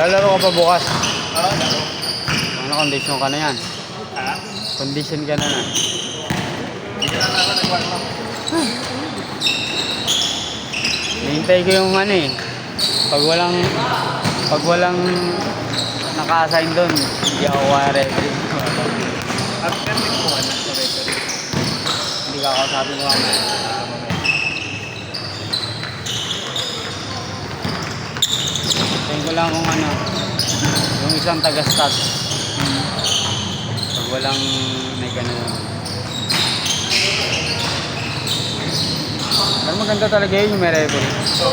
Lalaro ka pa bukas. Oo, laro. Ano condition ka na yan? Ha? Condition ka na na. Hindi lang ako nag-warm up. Hintay ko yung ano eh. Pag walang naka-assign doon, hindi ako referee. After week mo, ano? Sa referee. Hindi ka ako sabi ko kami. Tingin ko lang kung ano, yung isang taga-stat. Pag walang may ganun. Pero maganda talaga yun yung may referee. So,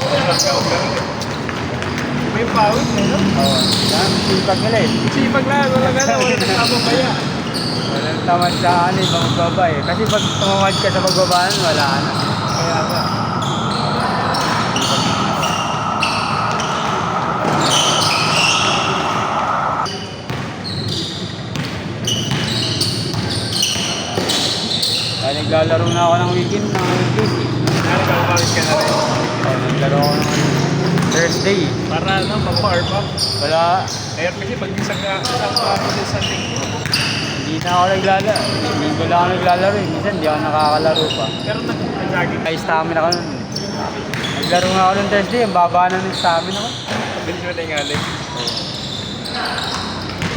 may pawis eh, no? Oo. Yan, sipag nila eh. Sipag lang, wala ka na, wala nang kababaya. Walang tamad sa ano, ibang magbaba eh. Kasi pag tumawad ka sa pagbabaan, wala na. Kaya nga. Kaya naglalaro na ako ng weekend, ng weekdays eh. Nagkakawis ka na rin. Oo, naglaro ako ng Thursday. Para ano, mag-warm up. Wala, Kaya kasi pag isang araw din sa linggo. hindi na ako naglalaro. Linggo lang ako naglalaro eh. Minsan hindi ako nakakalaro pa. Pero nag-jogging. Ay, stamina ko nun. Naglaro nga ako ng Thursday, ang baba na ng stamina ko. Bilis mo na yung alig. Oo.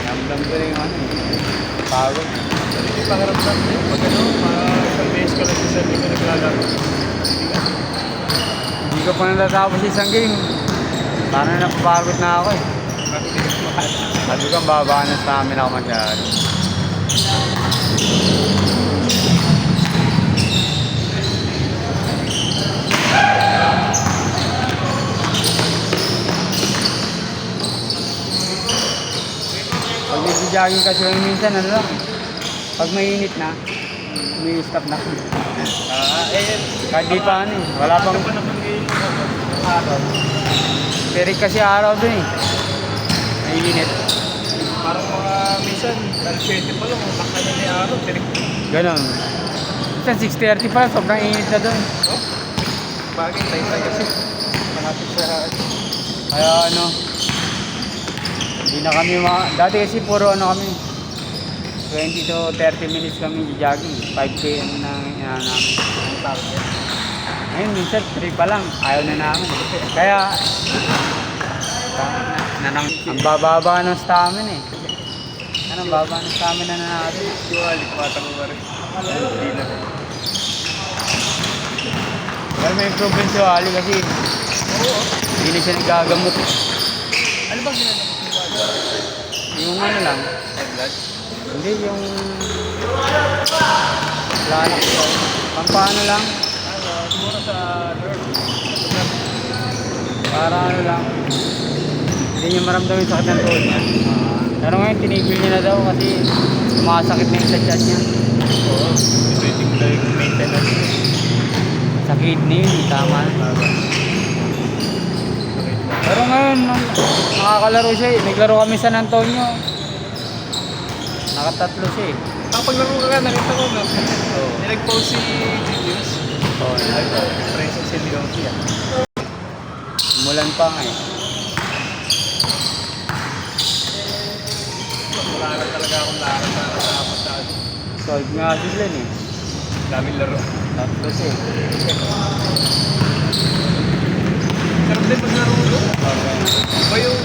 Namdam ko na yung ano eh. Pagod. Hindi pangarapsan din. Pag ano, isang beses ka lang sa linggo naglalaro. Hindi ko pa natatapos isang game. Parang napapagod na ako eh. Bakit hindi ka mahal? Sabi ko, ang baba ng stamina ko masyado. Pag nag-jogging kasi yung minsan, ano lang, pag mainit na, may stop na. Kahit di pa ano eh, wala pang Ano pa naman ngayon araw? perik kasi araw dun eh. Mainit. Parang mga minsan, 7 pa lang, takna na ni araw. Ganon. Minsan 6:30 pa lang, sobrang init na dun. No? Bagay, tayo kasi. Malapit sa... Kaya ano, hindi na kami dati kasi puro ano kami, 20 to 30 minutes kami jogging, 5 km na inaano namin. Ang target. Ngayon minsan 3 pa lang, ayaw na namin. Kaya, ang bababa ng stamina eh. Ang baba ng stamina na natin. Diwali, patang mo rin. Hindi na. Pero may improvement si Ali kasi Oo. hindi na siya nagagamot. Ano bang ginagawa mo si Wally? Yung ano lang, High blood? hindi yung plano ko. Pampano lang, Siguro sa nerve. para ano lang, hindi niya maramdaman yung sakit ng tuhod niya. Pero ngayon, tinigil niya na daw kasi sumasakit na yung sa tiyan niya. Oo. Pwede ko lang yung maintenance. Sa kidney, tama na. Pero ngayon, nung nakakalaro siya eh. Naglaro kami sa San Antonio. Nakatatlo siya eh. Paglaro ka, nakita ko na. Oo. Nag-post si Julius. Oo, Preso si Leon siya. umulan pa nga eh. Wala na talaga akong lakad na kasama sa Solve nga sila eh. daming laro. Tatlo siya eh. Sarap din maglaro doon. Okay. Iba yung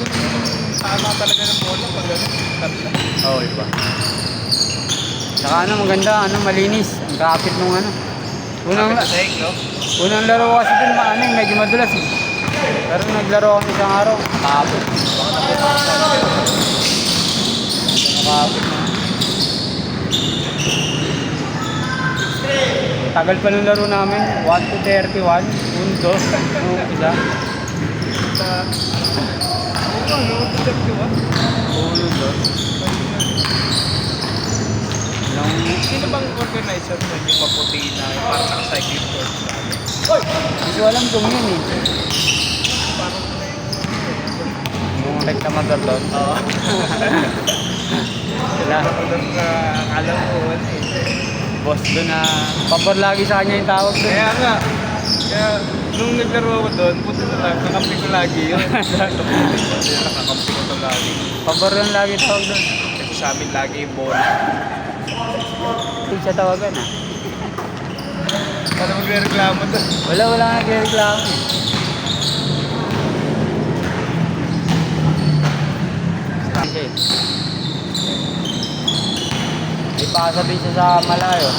tama talaga ng bola pag ano, tatla. Oo, iba. Saka ano, maganda, ano, malinis. Ang kapit nung ano. Kapit no? Unang laro ko kasi dun, ano, medyo madulas eh. Pero naglaro kami isang araw, kapit. Kapit na. Tagal pa ng laro namin, 1 to 31, punto, nung isa. Oo, ano? Tutap ko ah. Puno doon. Nung, Sino bang organizer mo yung maputi na yung parang naka-cycling course na ano? Oy! hindi ko alam kung yun eh. Parang Yung rektamador doon. Oo. Sila, Akala ko wala eh. boss doon na, pabor lagi sa kanya yung tawag doon. Kaya nga, Kaya, nung naglaro ako doon, puto na lang, kakampi ko lagi yun. Nakakampi ko to lagi. Pabor lang lagi tawag doon. Kasi sa amin lagi yung bola. Hindi siya tawagan ah. Para magre-reklamo to. Wala nga nagre-reklamo eh. Okay. May pasabi siya sa malayo.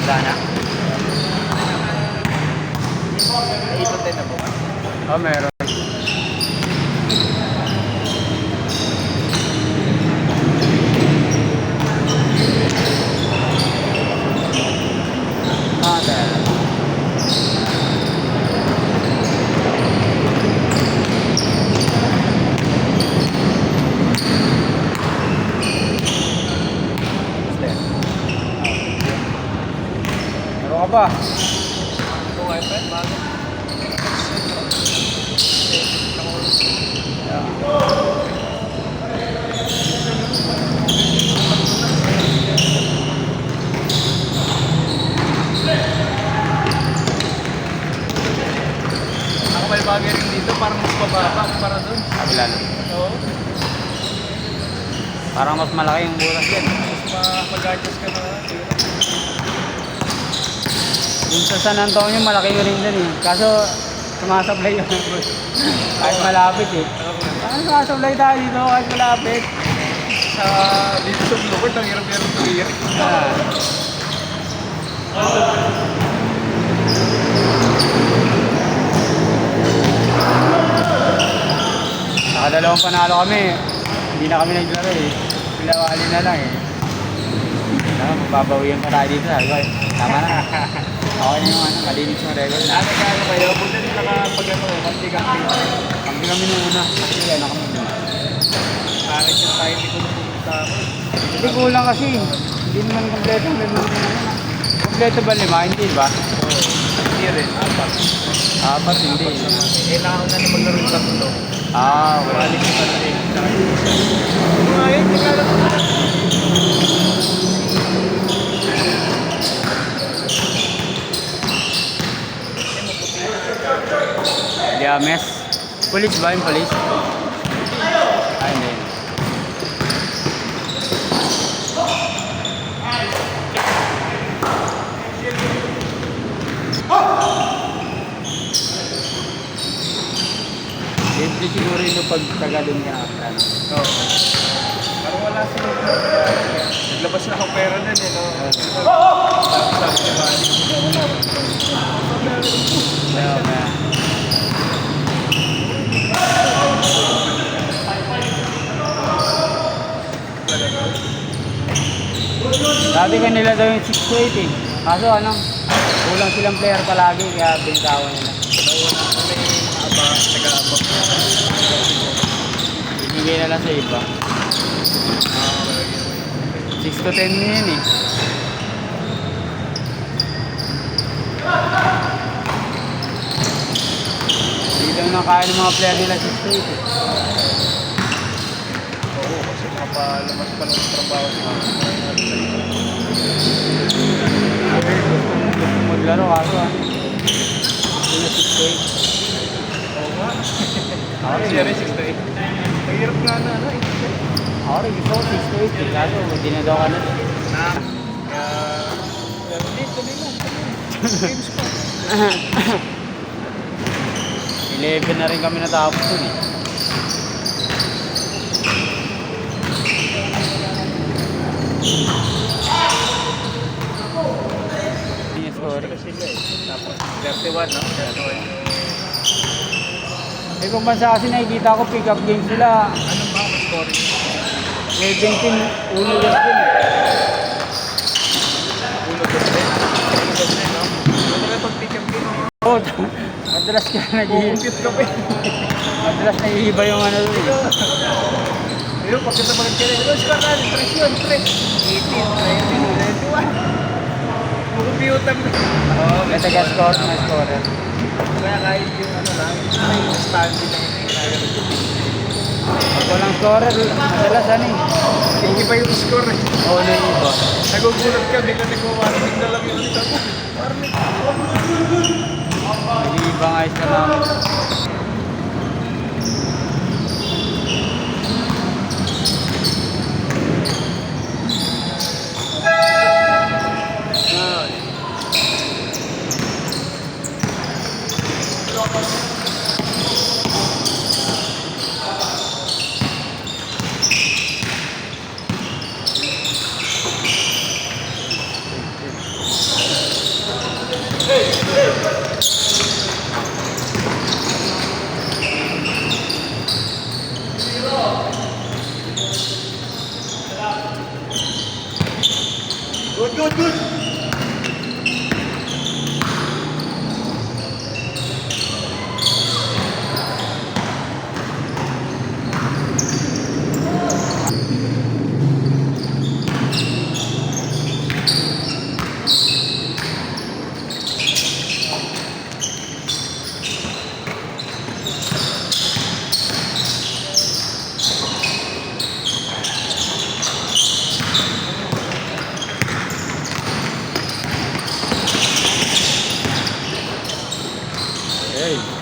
Wala na. Naipot din na po. Oh, meron. Ah, dahil. Meron ka ba? Ito nga ito, bago. Ako may bagay rin dito, parang mas mababa para doon. Kabila na. Oo. Parang mas malaki yung butas yan. Mag-adjust ka na. Yung sa San Antonio, malaki rin din eh. Kaso, sumasablay yun. Kahit malapit eh. Sumasablay tayo dito kahit malapit. Sa dito sa Bluebird, ang hirap-hirap tuloy. Ah. Nakadalawang panalo kami. Hindi na kami naglaro eh. Pilawali na lang eh. Magbabawian pa tayo dito. Sabi ko, tama na. Okay na yung ano, malinis yung record na. Ano kaya kayo? Buti din nakapag-ano, kampi-kampi. Kami kami nung una. Kasi ano kami nung una. Bakit yung tayo hindi ko napupunta ako? Hindi kulang kasi. Hindi naman kompleto ang memory na yun. Kompleto ba 5? Hindi ba? Hindi rin, apat. Apat hindi. Kailangan na naman maglaro yung tatlo. Ah, wala. Balik yung tatlo eh. Ngayon, hindi ka lang. Diames. Police ba yung police? Ay, hindi. Siyempre siguro yung pag taga doon ka na. Oo. Parang wala sila. Naglabas na akong pera din eh. No? Sabi ni Manny. Kaya, kaya. Dati kanila daw yung 6 to 8 eh. Kaso ano, kulang silang player palagi kaya bintawan nila. May mga taga-abang. Ibigay na lang sa iba. 6 to 10 na yun eh. Hindi lang nakakain ng mga player nila 6 to 8 eh. Oo, kasi nakapalabas pa ng trabaho si Manny. Sabi, gusto maglaro kaso ah. Hindi na 6 to 8. Oo nga. Ako rin. Siya rin 6 to 8. Mahirap nga na ano eh. Ako rin gusto ko 6 to 8 eh. Kaso hindi na daw ka na. Kaya hindi, tuloy lang. Games pa. 11 na rin kami natapos dun eh. Hindi niya score. Sila eh. Tapos 31, no? 31. Ibang bansa kasi nakikita ko pick up game sila. Ano ba ang scoring? 17, uno lang din. Ulo ko din. Ulo ko din, no? Ano kaya pag pick up game? Oh, madalas ka nag-iiba. Compute ka pa eh. Madalas nag-iiba yung ano doon eh. Pero pagkita magkakita, ito sila na, tres yun, tres. 18, 19, 21. Computer na. Oo, May taga-score, may scorer. Kaya kahit yung ano lang, yung standing lang yung ginagawa. Pag walang scorer, madalas ano eh. Hindi pa yung score eh. Oo, na yung iba. Nagugulat ka, bigla nagwawarning na lang yung ulit ako. Warning. Nag-iibang ayos na namin. Good, good, good. Hey.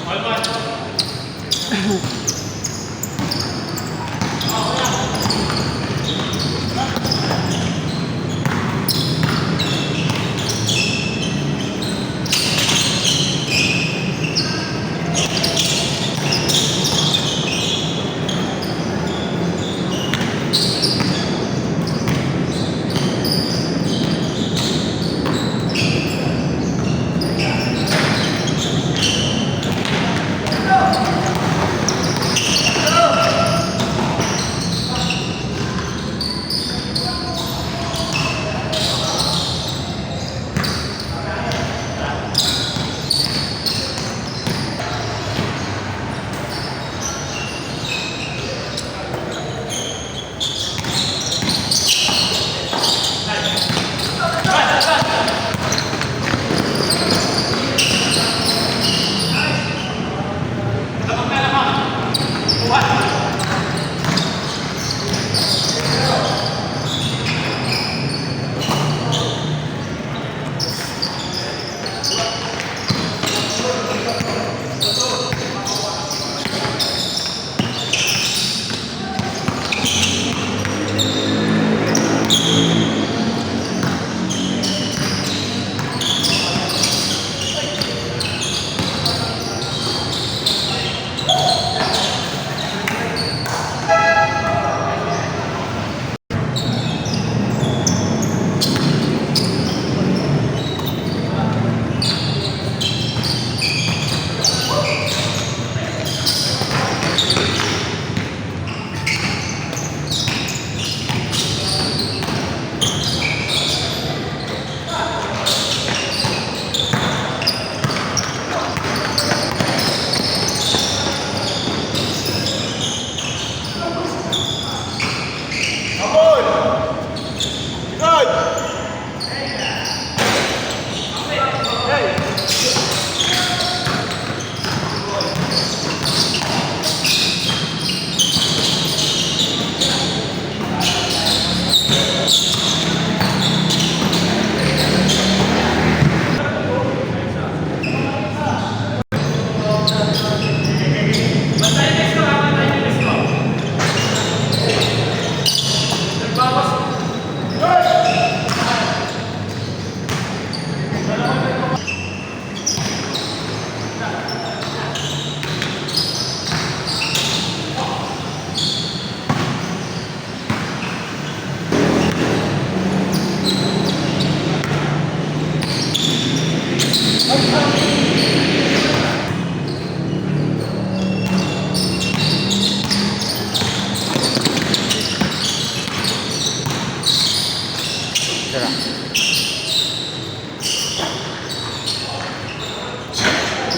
Tara.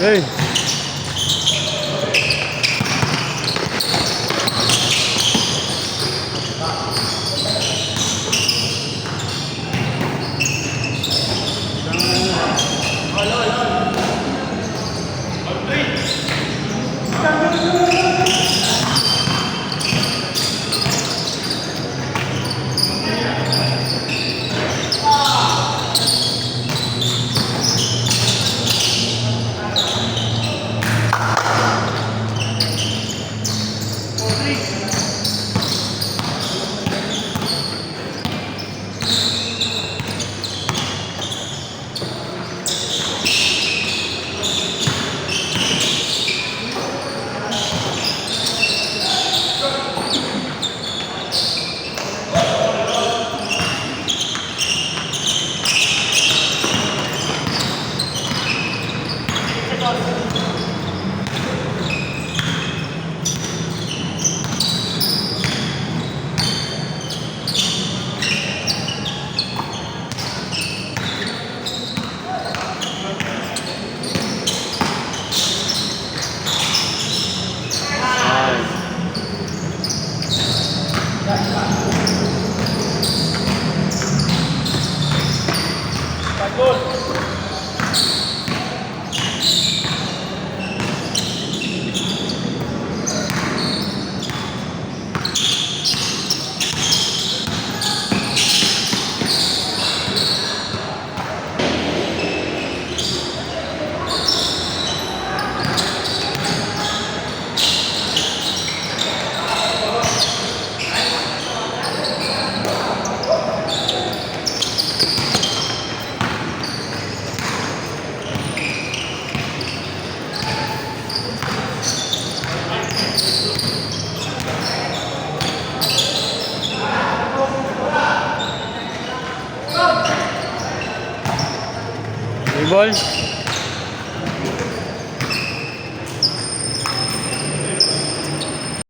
Hey. Basketball?